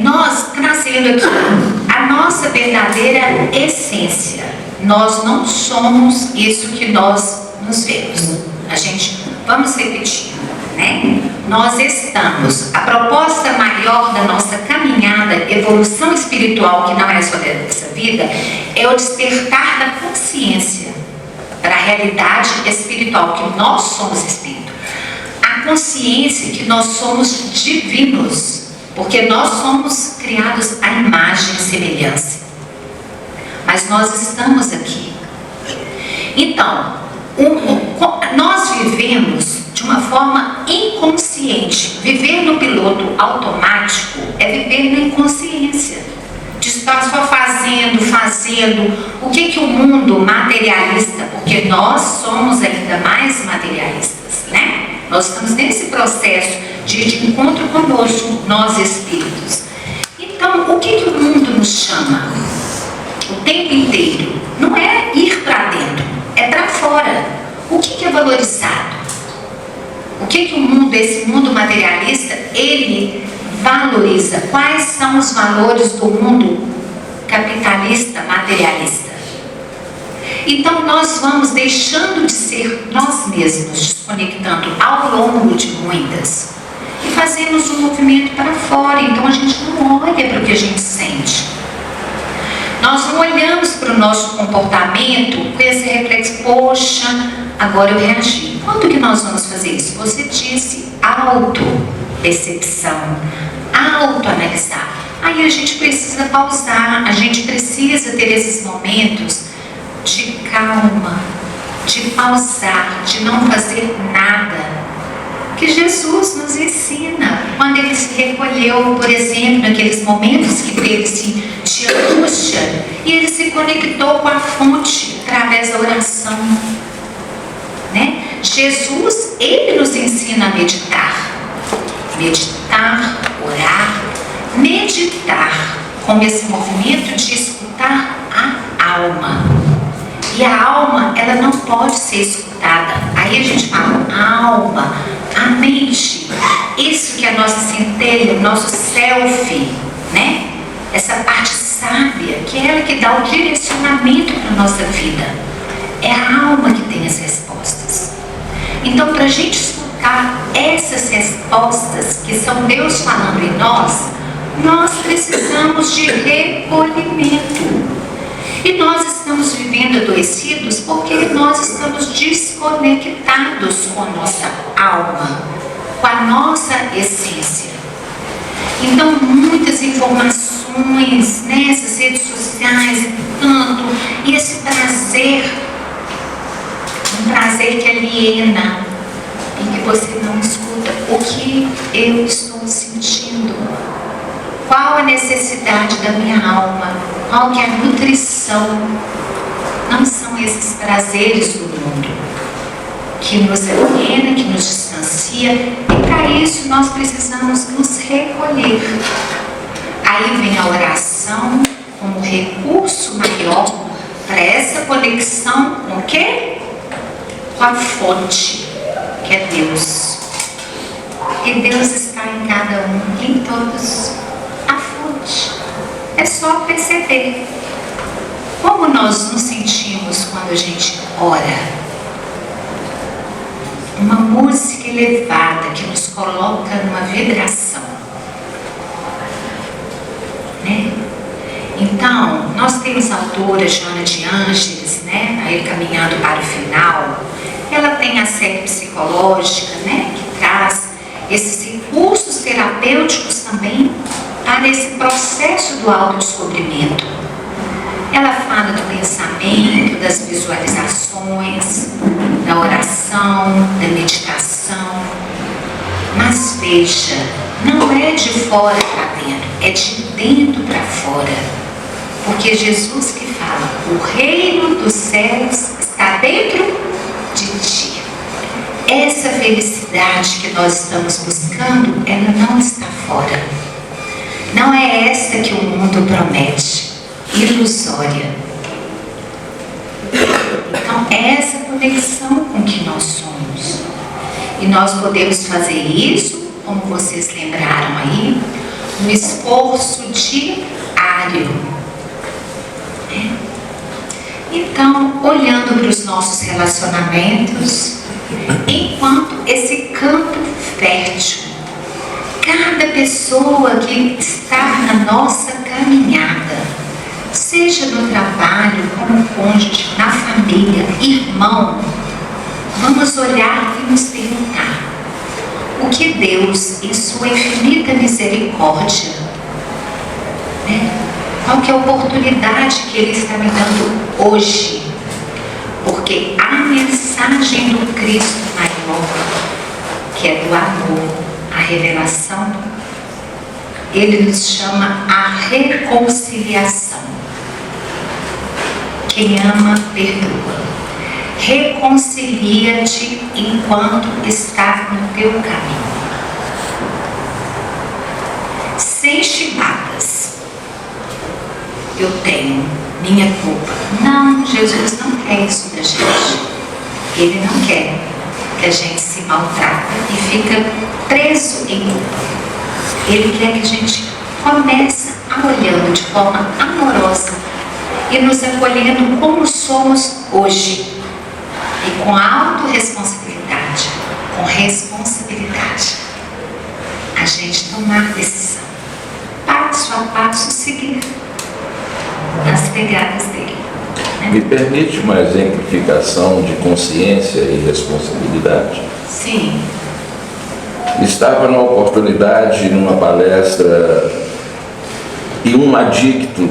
nós trazendo aqui a nossa verdadeira essência. Nós não somos isso que nós nos vemos. Vamos repetir, né? Nós estamos, a proposta maior da nossa caminhada, evolução espiritual, que não é só dessa vida, é o despertar da consciência para a realidade espiritual, que nós somos espírito. A consciência que nós somos divinos, porque nós somos criados à imagem e semelhança. Mas nós estamos aqui. Então, nós vivemos de uma forma inconsciente. Viver no piloto automático é viver na inconsciência, de estar só fazendo. O que o mundo materialista, porque nós somos ainda mais materialistas, né? Nós estamos nesse processo de encontro conosco, nós espíritos. Então, o que o mundo nos chama o tempo inteiro? Não é ir para dentro, é para fora. O que é valorizado? O que o mundo, esse mundo materialista, ele valoriza? Quais são os valores do mundo capitalista, materialista? Então nós vamos deixando de ser nós mesmos, desconectando ao longo de muitas, e fazemos um movimento para fora. Então a gente não olha para o que a gente sente. Nós não olhamos para o nosso comportamento com esse reflexo: poxa, agora eu reagi. Quando que nós vamos fazer isso? Você disse auto-percepção, auto-analisar. Aí a gente precisa pausar, a gente precisa ter esses momentos de calma, de pausar, de não fazer nada. Que Jesus nos ensina. Quando ele se recolheu, por exemplo, naqueles momentos que teve de angústia, e ele se conectou com a fonte através da oração, né? Jesus, ele nos ensina a meditar, orar, meditar, como esse movimento de escutar a alma. E a alma, ela não pode ser escutada. Aí a gente fala alma, a mente, isso que é a nossa centelha, o nosso self, né? Essa parte sábia, que é ela que dá o direcionamento para a nossa vida. É a alma que tem as respostas. Então, para a gente escutar essas respostas, que são Deus falando em nós precisamos de recolhimento. E nós estamos vivendo adoecidos porque nós estamos desconectados com a nossa alma, com a nossa essência. Então, muitas informações nessas redes sociais, tanto, e esse prazer, um prazer que aliena, em que você não escuta o que eu estou sentindo. Qual a necessidade da minha alma? Qual que é a nutrição? Não são esses prazeres do mundo que nos aliena, que nos distancia. E para isso nós precisamos nos recolher. Aí vem a oração como recurso maior para essa conexão com o quê? Com a fonte, que é Deus. E Deus está em cada um, em todos. É só perceber como nós nos sentimos quando a gente ora. Uma música elevada que nos coloca numa vibração. Então, nós temos a autora Joana de Ângeles, né, aí caminhando para o final. Ela tem a série psicológica, né, que traz esses recursos terapêuticos também para esse processo do autodescobrimento. Ela fala do pensamento, das visualizações, da oração, da meditação. Mas veja, não é de fora para dentro, é de dentro para fora. Porque Jesus que fala, o reino dos céus está dentro de ti. Essa felicidade que nós estamos buscando, ela não está fora. Não é essa que o mundo promete, ilusória. Então, é essa conexão com que nós somos. E nós podemos fazer isso, como vocês lembraram aí, um esforço diário. Então, olhando para os nossos relacionamentos, enquanto esse campo fértil, cada pessoa que está na nossa caminhada, seja no trabalho, como cônjuge, na família, irmão, vamos olhar e nos perguntar: o que Deus, em sua infinita misericórdia, qual que é a oportunidade que Ele está me dando hoje? Porque a mensagem do Cristo maior, que é do amor, a revelação, Ele nos chama a reconciliação. Quem ama, perdoa. Reconcilia-te enquanto está no teu caminho. Sem chibatas. Eu tenho minha culpa. Não, Jesus não quer isso da gente. Ele não quer que a gente se maltrate e fica preso em culpa. Ele quer que a gente comece a olhando de forma amorosa e nos acolhendo como somos hoje. E com autorresponsabilidade, com responsabilidade, a gente tomar decisão, passo a passo, seguir nas pegadas dele. Me permite uma exemplificação de consciência e responsabilidade? Sim. Estava numa oportunidade, numa palestra, e um adicto,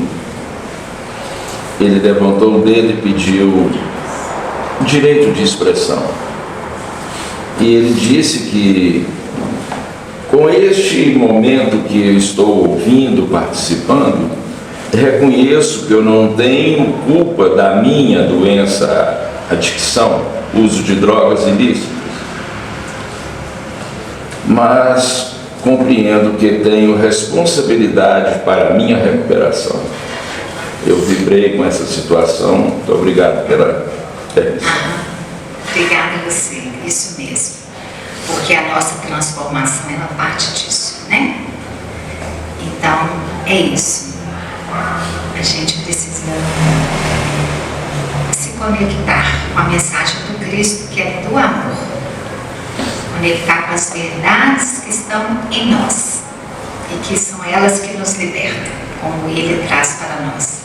ele levantou o dedo e pediu direito de expressão. E ele disse que, com este momento que eu estou ouvindo, participando, reconheço que eu não tenho culpa da minha doença, adicção, uso de drogas ilícitas, mas compreendo que tenho responsabilidade para a minha recuperação. Eu vibrei com essa situação. Muito obrigado pela permissão. Obrigada a você, isso mesmo. Porque a nossa transformação é uma parte disso, né? Então, é isso. A gente precisa se conectar com a mensagem do Cristo, que é do amor. Conectar com as verdades que estão em nós e que são elas que nos libertam, como Ele traz para nós.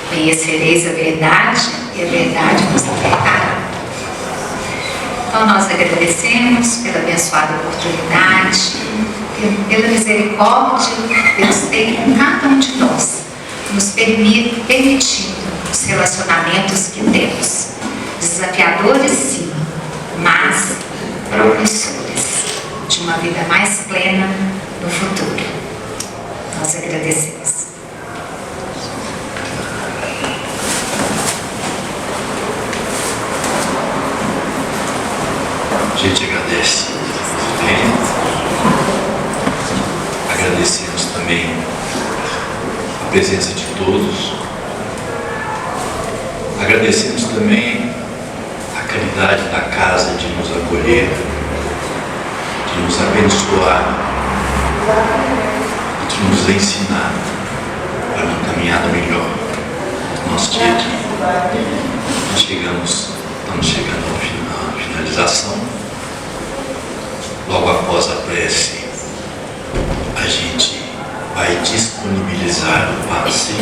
Conhecereis a verdade e a verdade nos libertará. Então nós agradecemos pela abençoada oportunidade, pela misericórdia que Deus tem com cada um de nós, nos permitindo os relacionamentos que temos. Desafiadores sim, mas promissores de uma vida mais plena no futuro. Nós agradecemos. A gente agradece agradecemos também a presença de todos, agradecemos também a caridade da casa de nos acolher, de nos abençoar e de nos ensinar para uma caminhada melhor no nosso dia a dia. Estamos chegando ao final, à finalização. Logo após a prece, a gente vai disponibilizar o passe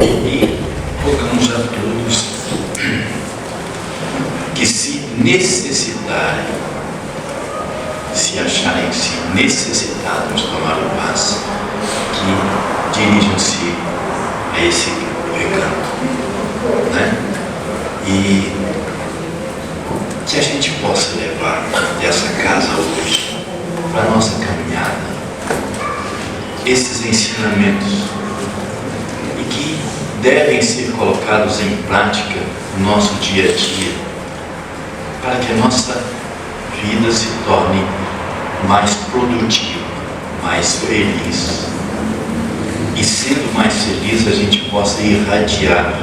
e rogamos a todos que, se necessitarem, se acharem-se necessitados de tomar o passe, que dirijam-se a esse recanto, né? E que a gente possa levar dessa casa hoje para a nossa caminhada esses ensinamentos, e que devem ser colocados em prática no nosso dia a dia, para que a nossa vida se torne mais produtiva, mais feliz. E sendo mais feliz, a gente possa irradiar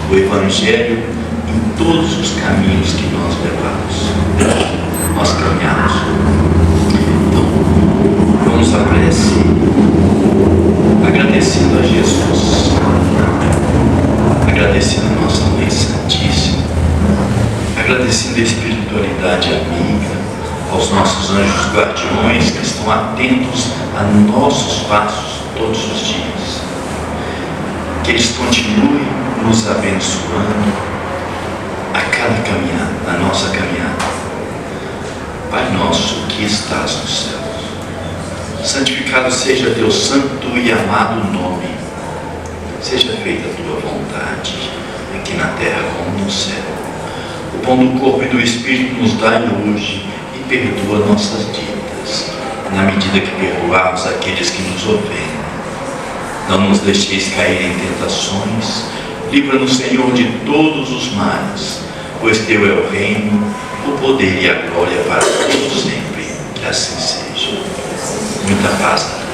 o Evangelho em todos os caminhos que nós levamos, nós caminhamos. Então, vamos à prece, agradecendo a Jesus, agradecendo a nossa Mãe Santíssima, agradecendo a espiritualidade amiga, aos nossos anjos guardiões que estão atentos a nossos passos todos os dias. Que eles continuem nos abençoando a cada caminhada, a nossa caminhada. Pai nosso que estás nos céus, santificado seja teu santo e amado nome. Seja feita a tua vontade, aqui na terra como no céu. O pão do corpo e do Espírito nos dai hoje, e perdoa nossas dívidas, na medida que perdoamos aqueles que nos ofendem. Não nos deixeis cair em tentações, livra-nos, Senhor, de todos os males, pois teu é o reino, o poder e a glória para todos sempre. Que assim seja. Muita paz.